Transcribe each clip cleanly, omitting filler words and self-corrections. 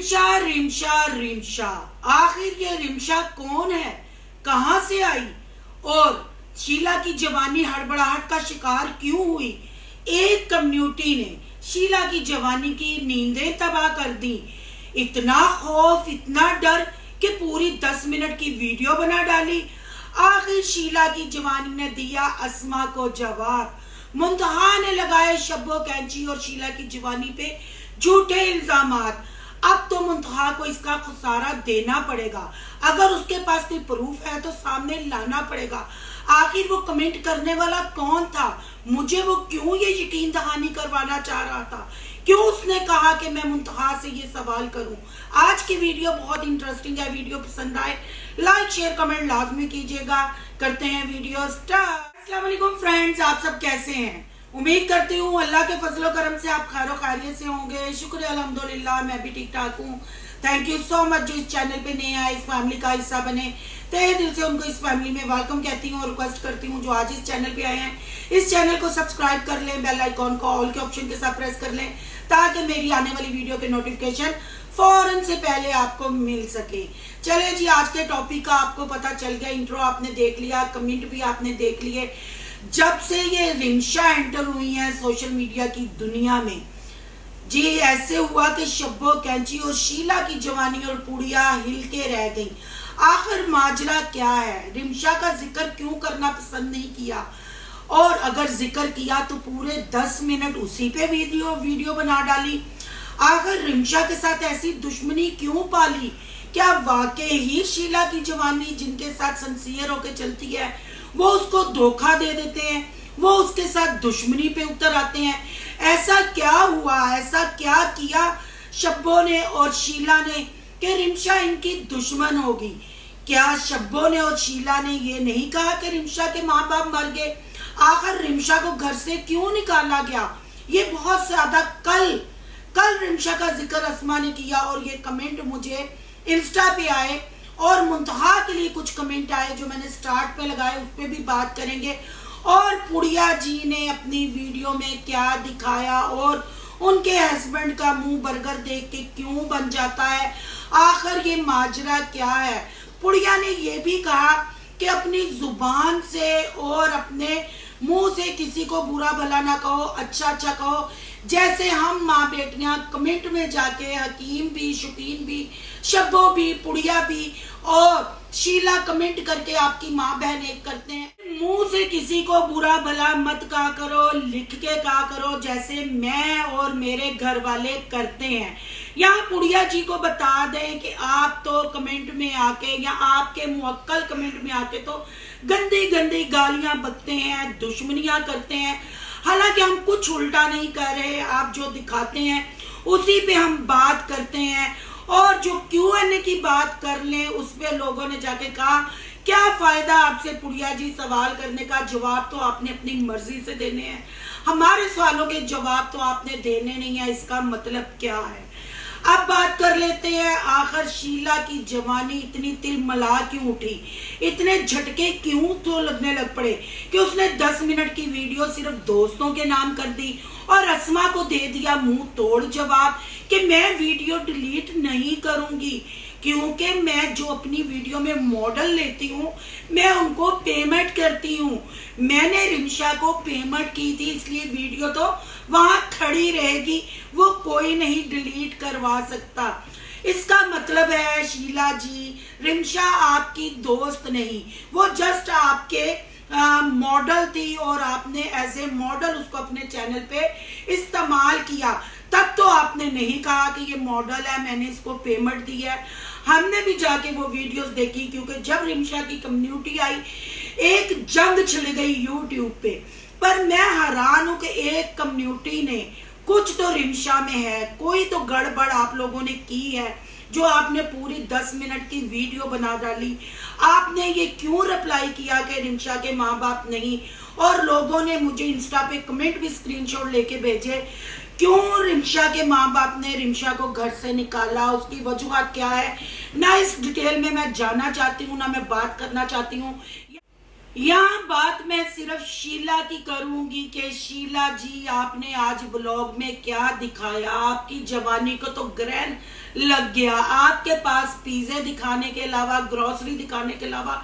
रिमशा रिमशा रिमशा, आखिर ये रिमशा कौन है, कहां से आई और शीला की जवानी हड़बड़ाहट का शिकार क्यों हुई। एक कम्युनिटी ने शीला की जवानी की नींदें तबाह कर दी। इतना खौफ, इतना डर कि पूरी 10 मिनट की वीडियो बना डाली। आखिर शीला की जवानी ने दिया अस्मा को जवाब। मुंतहा ने लगाए शब्बो कैंची और शीला की जवानी पे झूठे इल्जामात। अब तो मुंतहा को इसका खुसारा देना पड़ेगा। अगर उसके पास कोई प्रूफ है तो सामने लाना पड़ेगा। आखिर वो कमेंट करने वाला कौन था, मुझे वो क्यों ये यकीन दहानी करवाना चाह रहा था, क्यों उसने कहा कि मैं मुंतहा से ये सवाल करूं। आज की वीडियो बहुत इंटरेस्टिंग है। वीडियो पसंद आए लाइक शेयर कमेंट लाजमी कीजिएगा। करते हैं वीडियो स्टार्ट। अस्सलाम वालेकुम फ्रेंड्स, आप सब कैसे हैं। उम्मीद करती हूँ अल्लाह के फजलो करम से आप खैर खैरियत से होंगे। शुक्र अल्हम्दुलिल्लाह, मैं भी ठीक ठाक हूँ। थैंक यू सो मच जो इस चैनल पे नए आए, इस फैमिली का हिस्सा बने। तहे दिल से उनको इस फैमिली में वेलकम कहती हूँ और रिक्वेस्ट करती हूँ जो आज इस चैनल पे आए हैं इस चैनल को सब्सक्राइब कर लें, बेल आइकॉन को ऑल के ऑप्शन के साथ प्रेस कर लें ताकि मेरी आने वाली वीडियो के नोटिफिकेशन फौरन से पहले आपको मिल सके। चले जी, आज के टॉपिक का आपको पता चल गया। इंट्रो आपने देख लिया, कमेंट भी आपने देख लिए। जब से ये रिमशा एंटर हुई है सोशल मीडिया की दुनिया में, जी ऐसे हुआ कि शब्बो कैंची और शीला की जवानी और पुड़िया हिल के रह गई। आखिर माजरा क्या है, रिमशा का जिक्र क्यों करना पसंद नहीं किया, और अगर जिक्र किया तो पूरे 10 मिनट उसी पे वीडियो बना डाली। आखिर रिमशा के साथ ऐसी दुश्मनी क्यों पाली। क्या वाकई ही शीला की जवानी जिनके साथ सिंसियर होके चलती है वो उसको धोखा दे देते हैं, वो उसके साथ दुश्मनी पे उतर आते हैं। ऐसा क्या हुआ, ऐसा क्या किया शब्बो ने और शीला ने कि रिमशा इनकी दुश्मन होगी। क्या शब्बो ने और शीला ने ये नहीं कहा कि रिमशा के माँ बाप मर गए। आखिर रिमशा को घर से क्यों निकाला गया। ये बहुत ज्यादा कल रिमशा का जिक्र अस्मा ने किया और ये कमेंट मुझे इंस्टा पे आए और मुंतहा के लिए कुछ कमेंट आए जो मैंने स्टार्ट पे लगाए, उस पे भी बात करेंगे। और पुड़िया जी ने अपनी वीडियो में क्या दिखाया और उनके हस्बैंड का मुंह बर्गर देख के क्यों बन जाता है, आखिर ये माजरा क्या है। पुड़िया ने ये भी कहा कि अपनी जुबान से और अपने मुंह से किसी को बुरा भला ना कहो, अच्छा कहो। जैसे हम माँ बेटियां कमेंट में जाके हकीम भी, शकीन भी, शब्बो भी, पुड़िया भी और शीला कमेंट करके आपकी माँ बहन एक करते हैं। मुंह से किसी को बुरा भला मत कहा करो, लिख के कहा करो जैसे मैं और मेरे घर वाले करते हैं। यहाँ पुड़िया जी को बता दें कि आप तो कमेंट में आके या आपके मुअक्कल कमेंट में आके तो गंदी गंदी गालियां बकते हैं, दुश्मनियां करते हैं। हालांकि हम कुछ उल्टा नहीं कर रहे, आप जो दिखाते हैं उसी पे हम बात करते हैं। और जो Q&A की बात कर लें उस पे लोगों ने जाके कहा क्या फायदा आपसे पुड़िया जी, सवाल करने का जवाब तो आपने अपनी मर्जी से देने हैं, हमारे सवालों के जवाब तो आपने देने नहीं है, इसका मतलब क्या है। अब बात कर लेते हैं आखिर शीला की जवानी इतनी तिलमला क्यों उठी, इतने झटके क्यों तो लगने लग पड़े कि उसने 10 मिनट की वीडियो सिर्फ दोस्तों के नाम कर दी और अस्मा को दे दिया मुंह तोड़ जवाब कि मैं वीडियो डिलीट नहीं करूंगी क्योंकि मैं जो अपनी वीडियो में मॉडल लेती हूँ मैं उनको पेमेंट करती हूँ। मैंने रिमशा को पेमेंट की थी इसलिए वीडियो तो वहां खड़ी रहेगी, वो कोई नहीं डिलीट करवा सकता। इसका मतलब है शीला जी, रिमशा आपकी दोस्त नहीं, वो जस्ट आपके मॉडल थी और आपने एज ए मॉडल उसको अपने चैनल पे इस्तेमाल किया। तब तो आपने नहीं कहा कि ये मॉडल है, मैंने इसको पेमेंट दी है। हमने भी जाके वो वीडियोस देखी क्योंकि जब रिमशा की कम्युनिटी आई एक जंग छिड़ गई यूट्यूब पे। पर मैं हैरान हूं कि एक कम्युनिटी ने, कुछ तो रिमशा में है, कोई तो गड़बड़ आप लोगों ने की है जो आपने पूरी 10 मिनट की वीडियो बना डाली। आपने ये क्यों रिप्लाई किया कि रिमशा के माँ बाप नहीं, और लोगों ने मुझे इंस्टा पे कमेंट भी स्क्रीनशॉट लेके भेजे क्यों रिमशा के माँ बाप ने रिमशा को घर से निकाला, उसकी वजूहत क्या है। ना इस डिटेल में मैं जानना चाहती हूँ, ना मैं बात करना चाहती हूँ। यहाँ बात मैं सिर्फ शीला की करूंगी कि शीला जी आपने आज ब्लॉग में क्या दिखाया। आपकी जवानी को तो ग्रहण लग गया। आपके पास पिज्जे दिखाने के अलावा, ग्रोसरी दिखाने के अलावा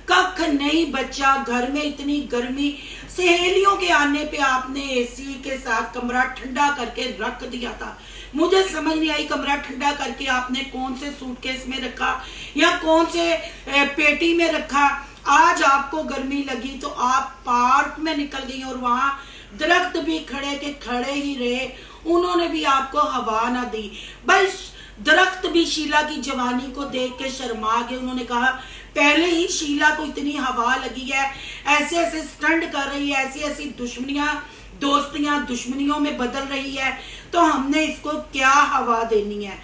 कख नहीं बचा। घर में इतनी गर्मी, सहेलियों के आने पे आपने एसी के साथ कमरा ठंडा करके रख दिया था। मुझे समझ नहीं आई कमरा ठंडा करके आपने कौन से सूटकेस में रखा या कौन से पेटी में रखा। आज आपको गर्मी लगी तो आप पार्क में निकल गई और वहां दरख्त भी खड़े के खड़े ही रहे, उन्होंने भी आपको हवा ना दी। बस दरख्त भी शीला की जवानी को देख के शर्मा गए। उन्होंने कहा पहले ही शीला को इतनी हवा लगी है, ऐसे ऐसे स्टंट कर रही है, ऐसी ऐसी दुश्मनियां दोस्तियां दुश्मनियों में बदल रही है, तो हमने इसको क्या हवा देनी है।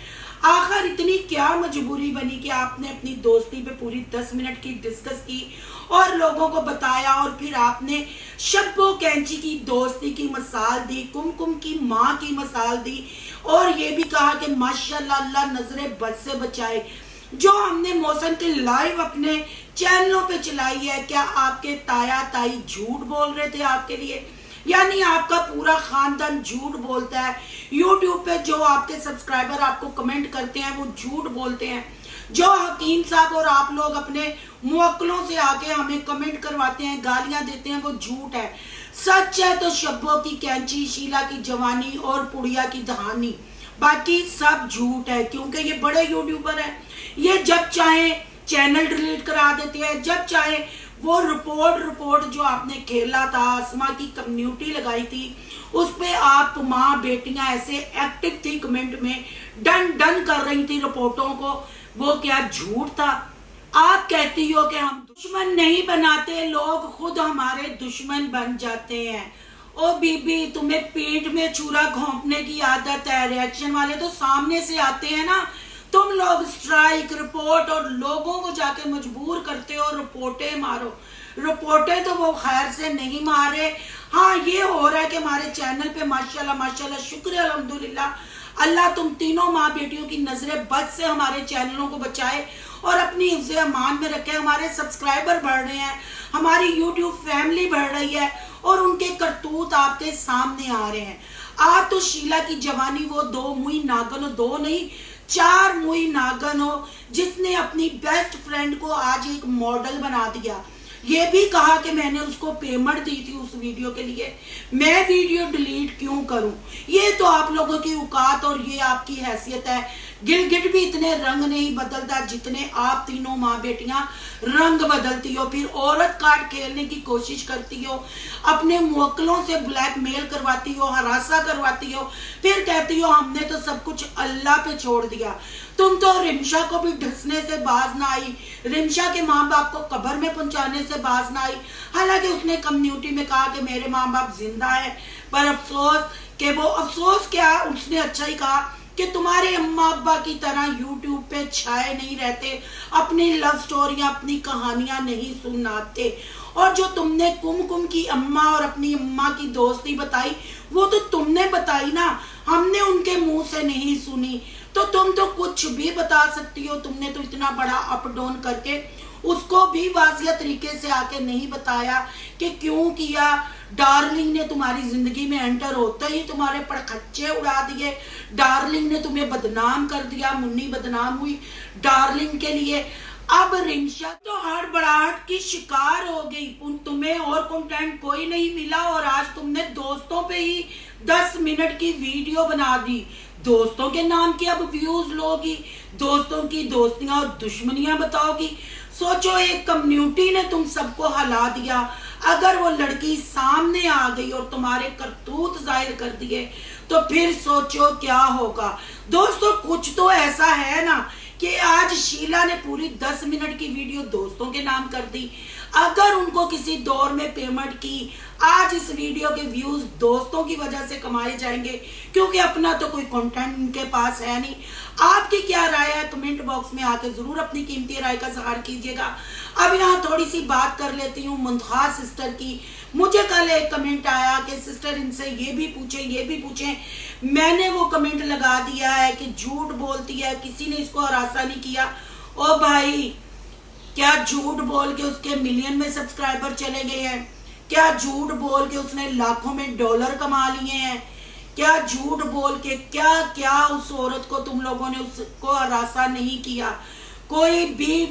आखिर इतनी क्या मजबूरी बनी कि आपने अपनी दोस्ती पे पूरी 10 मिनट की डिस्कस की और लोगों को बताया, और फिर आपने शब्बो कैंची की दोस्ती की मिसाल दी, कुमकुम की माँ की मिसाल दी, और ये भी कहा कि माशाल्लाह अल्लाह नजरे बद से बचाए। जो हमने मौसम के लाइव अपने चैनलों पे चलाई है, क्या आपके ताया ताई झूठ बोल रहे थे आपके लिए? यानी आपका पूरा खानदान झूठ बोलता है। यूट्यूब पे जो आपके सब्सक्राइबर आपको कमेंट करते हैं वो झूठ बोलते हैं। जो हकीम साहब और आप लोग अपने मुवक्किलों से आके हमें कमेंट करवाते हैं, गालियां देते हैं, वो झूठ है। सच है तो शब्बों की कैंची, शीला की जवानी और पुड़िया की दहानी, बाकी सब झूठ है। क्योंकि ये बड़े यूट्यूबर है, ये जब चाहे चैनल डिलीट करा देते हैं, जब चाहे वो रिपोर्ट जो आपने खेला था, आसमा की कम्युनिटी लगाई थी, उस पे आप माँ बेटियां ऐसे एक्टिव थी, कमेंट में डन कर रही थी रिपोर्टों को, वो क्या झूठ था? आप कहती हो कि हम दुश्मन नहीं बनाते, लोग खुद हमारे दुश्मन बन जाते हैं। ओ बीबी, तुम्हें पीठ में छुरा घोंपने की आदत है। रिएक्शन वाले तो सामने से आते हैं ना, तुम लोग स्ट्राइक रिपोर्ट और लोगों को जाके मजबूर करते हो रिपोर्टें मारो। रिपोर्टें तो वो खैर से नहीं मारे। हाँ, ये हो रहा है कि हमारे चैनल पे माशाल्लाह माशाल्लाह, शुक्र अल्हम्दुलिल्लाह, अल्लाह तुम तीनों माँ बेटियों की नजरें बद से हमारे चैनलों को बचाए और अपनी हिफ्ज़ अमान में रखे। हमारे सब्सक्राइबर बढ़ रहे हैं, हमारी यूट्यूब फैमिली बढ़ रही है और उनके करतूत आपके सामने आ रहे हैं। आज तो शीला की जवानी वो दो मुई नागन, दो नहीं 4 मुई नागन हो, जिसने अपनी बेस्ट फ्रेंड को आज एक मॉडल बना दिया। ये भी कहा कि मैंने उसको पेमेंट दी थी उस वीडियो के लिए, मैं वीडियो डिलीट क्यों करूं? ये तो आप लोगों की औकात और ये आपकी हैसियत है। गिलगिट भी इतने रंग नहीं बदलता जितने आप तीनों माँ बेटियां रंग बदलती हो। फिर औरत कार्ड खेलने की कोशिश करती हो, अपने मुवक्किलों से ब्लैकमेल करवाती हो, हरासा करवाती हो, फिर कहती हो हमने तो सब कुछ अल्लाह पे छोड़ दिया। तुम तो रिमशा को भी ढसने से बाज ना आई, रिमशा के माँ बाप को कब्र में पहुंचाने से बाज ना आई। हालांकि उसने कम्युनिटी में कहा कि मेरे माँ बाप जिंदा है, पर अफसोस कि वो अफसोस क्या, उसने अच्छा ही कहा कि तुम्हारे अम्मा अब्बा की तरह यूट्यूब पे छाए नहीं रहते, अपनी लव स्टोरियां, अपनी कहानियां नहीं सुनाते। और जो तुमने कुमकुम की अम्मा और अपनी अम्मा की दोस्ती बताई, वो तो तुमने बताई ना, हमने उनके मुंह से नहीं सुनी। तो तुम तो कुछ भी बता सकती हो, तुमने तो इतना बड़ा अप डाउन करके उसको भी वाजिया तरीके से आके नहीं बताया कि क्यों किया। डार्लिंग ने तुम्हारी जिंदगी में एंटर होते ही तुम्हारे पड़खच्चे उड़ा दिए, डार्लिंग ने तुम्हें बदनाम कर दिया, मुन्नी बदनाम हुई डार्लिंग के लिए। अब रिमशा तो हड़बड़ाहट की शिकार हो गई, तुम्हें और कंटेंट कोई नहीं मिला और आज तुमने दोस्तों पे ही 10 मिनट की वीडियो बना दी। दोस्तों के नाम की अब व्यूज लोगी, दोस्तों की दोस्तियां और दुश्मनियां बताओगी। सोचो, एक कम्युनिटी ने तुम सबको हला दिया, अगर वो लड़की सामने आ गई और तुम्हारे करतूत जाहिर कर दिए तो फिर सोचो क्या होगा। दोस्तों, कुछ तो ऐसा है ना कि आज शीला ने पूरी 10 मिनट की वीडियो दोस्तों के नाम कर दी। अगर उनको किसी दौर में पेमेंट की, आज इस वीडियो के व्यूज दोस्तों की वजह से कमाए जाएंगे, क्योंकि अपना तो कोई कंटेंट उनके पास है नहीं। आपकी क्या राय है कमेंट बॉक्स में आकर जरूर अपनी कीमती राय का इज़हार कीजिएगा। अब यहाँ थोड़ी सी बात कर लेती हूँ मुंतखा सिस्टर की। मुझे कल एक कमेंट आया कि सिस्टर इनसे ये भी पूछें। मैंने वो कमेंट लगा दिया है कि झूठ बोलती है, किसी ने इसको हरासा नहीं किया। ओ भाई, क्या झूठ बोल के उसके मिलियन में सब्सक्राइबर चले गए हैं? क्या झूठ बोल के उसने लाखों में डॉलर कमा लिए हैं? क्या झूठ बोल के क्या क्या उस औरत को तुम लोगों ने उसको हरासा नहीं किया? कोई भी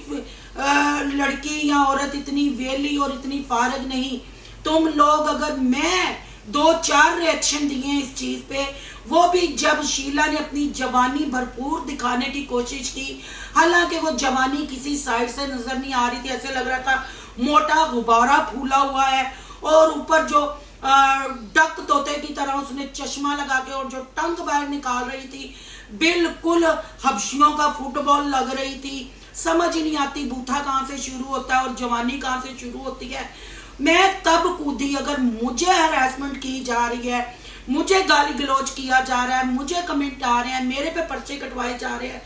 लड़की या औरत इतनी वेली और इतनी फारग नहीं। तुम लोग, अगर मैं 2-4 रिएक्शन दिए इस चीज पे, वो भी जब शीला ने अपनी जवानी भरपूर दिखाने की कोशिश की, हालांकि वो जवानी किसी साइड से नजर नहीं आ रही थी, ऐसे लग रहा था मोटा गुब्बारा फूला हुआ है, और ऊपर जो डक तोते की तरह उसने चश्मा लगा के और जो टंग बाहर निकाल रही थी, बिल्कुल हबशियों का फुटबॉल लग रही थी। समझ ही नहीं आती बूथा कहाँ से शुरू होता है और जवानी कहाँ से शुरू होती है। मैं तब कूदी, अगर मुझे हरासमेंट की जा रही है, मुझे गाली गलौज किया जा रहा है, मुझे कमेंट आ रहे हैं, मेरे पे पर्चे कटवाए जा रहे हैं,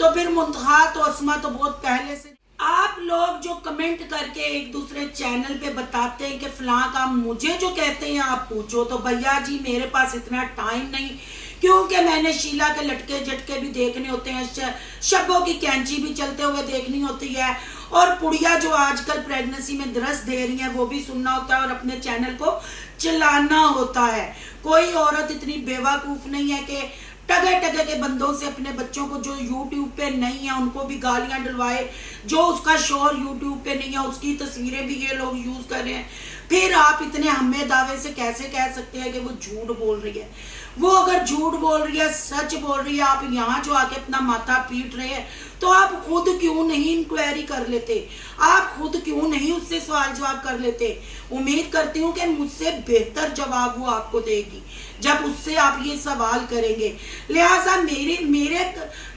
तो फिर मुंतहा तो असमा तो बहुत पहले से। आप लोग जो कमेंट करके एक दूसरे चैनल पे बताते हैं कि फलां का मुझे जो कहते हैं आप पूछो, तो भैया जी मेरे पास इतना टाइम नहीं, क्योंकि मैंने शीला के लटके झटके भी देखने होते हैं, शब्बों की कैंची भी चलते हुए देखनी होती है, और पुड़िया जो आजकल प्रेगनेंसी में दरस दे रही है वो भी सुनना होता है, और अपने चैनल को चलाना होता है। कोई औरत इतनी बेवकूफ नहीं है कि टगे टगे के बंदों से अपने बच्चों को, जो यूट्यूब पे नहीं है उनको भी गालियां डलवाए, जो उसका शोर यूट्यूब पे नहीं है उसकी तस्वीरें भी ये लोग यूज कर रहे हैं। फिर आप इतने हमें दावे से कैसे कह सकते हैं कि वो झूठ बोल रही है? वो अगर झूठ बोल रही है, सच बोल रही है, आप यहाँ जो आके अपना माथा पीट रहे हैं, तो आप खुद क्यों नहीं इंक्वायरी कर लेते? आप खुद क्यों नहीं उससे सवाल जवाब कर लेते? उम्मीद करती हूँ कि मुझसे बेहतर जवाब वो आपको देगी जब उससे आप ये सवाल करेंगे। लिहाजा मेरे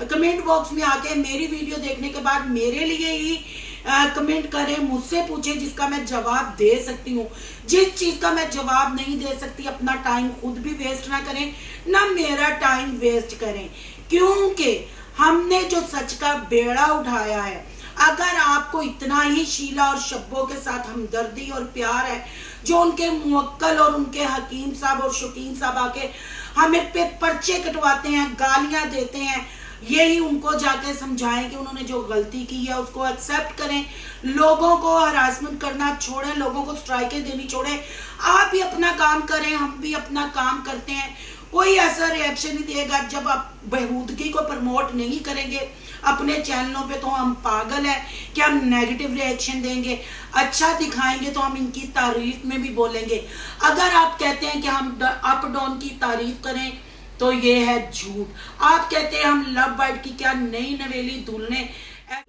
कमेंट बॉक्स में आके मेरी वीडियो देखने के बाद मेरे लिए ही कमेंट करें, मुझसे पूछें जिसका मैं जवाब दे सकती हूँ। जिस चीज का मैं जवाब नहीं दे सकती, अपना टाइम खुद भी वेस्ट ना करें, ना मेरा टाइम वेस्ट करें, क्योंकि हमने जो सच का बेड़ा उठाया है। अगर आपको इतना ही शीला और शब्बों के साथ हमदर्दी और प्यार है, जो उनके मुवक्कल और उनके हकीम साहब और शकीम साहब आके हमें पे पर्चे कटवाते हैं, गालियां देते हैं, यही उनको जाके समझाएं कि उन्होंने जो गलती की है उसको एक्सेप्ट करें, लोगों को हरासमेंट करना छोड़ें, लोगों को स्ट्राइकें देनी छोड़ें। आप भी अपना काम करें, हम भी अपना काम करते हैं। कोई ऐसा रिएक्शन नहीं देगा जब आप बहूदगी को प्रमोट नहीं करेंगे अपने चैनलों पे, तो हम पागल है कि हम नेगेटिव रिएक्शन देंगे। अच्छा दिखाएंगे तो हम इनकी तारीफ में भी बोलेंगे। अगर आप कहते हैं कि हम अप डाउन की तारीफ करें तो ये है झूठ। आप कहते हैं हम लव बर्ड की क्या नई नवेली दुल्हने।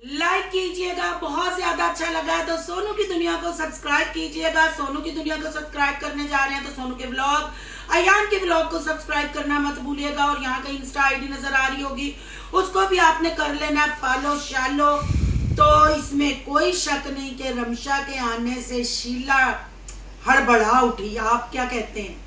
लाइक कीजिएगा, बहुत ज्यादा अच्छा लगा तो सोनू की दुनिया को सब्सक्राइब कीजिएगा। सोनू की दुनिया को सब्सक्राइब करने जा रहे हैं तो सोनू के व्लॉग, अयान के व्लॉग को सब्सक्राइब करना मत भूलिएगा। और यहाँ का इंस्टा आईडी नजर आ रही होगी, उसको भी आपने कर लेना फॉलो शालो। तो इसमें कोई शक नहीं कि रमशा के आने से शीला हड़बड़ा उठी। आप क्या कहते हैं?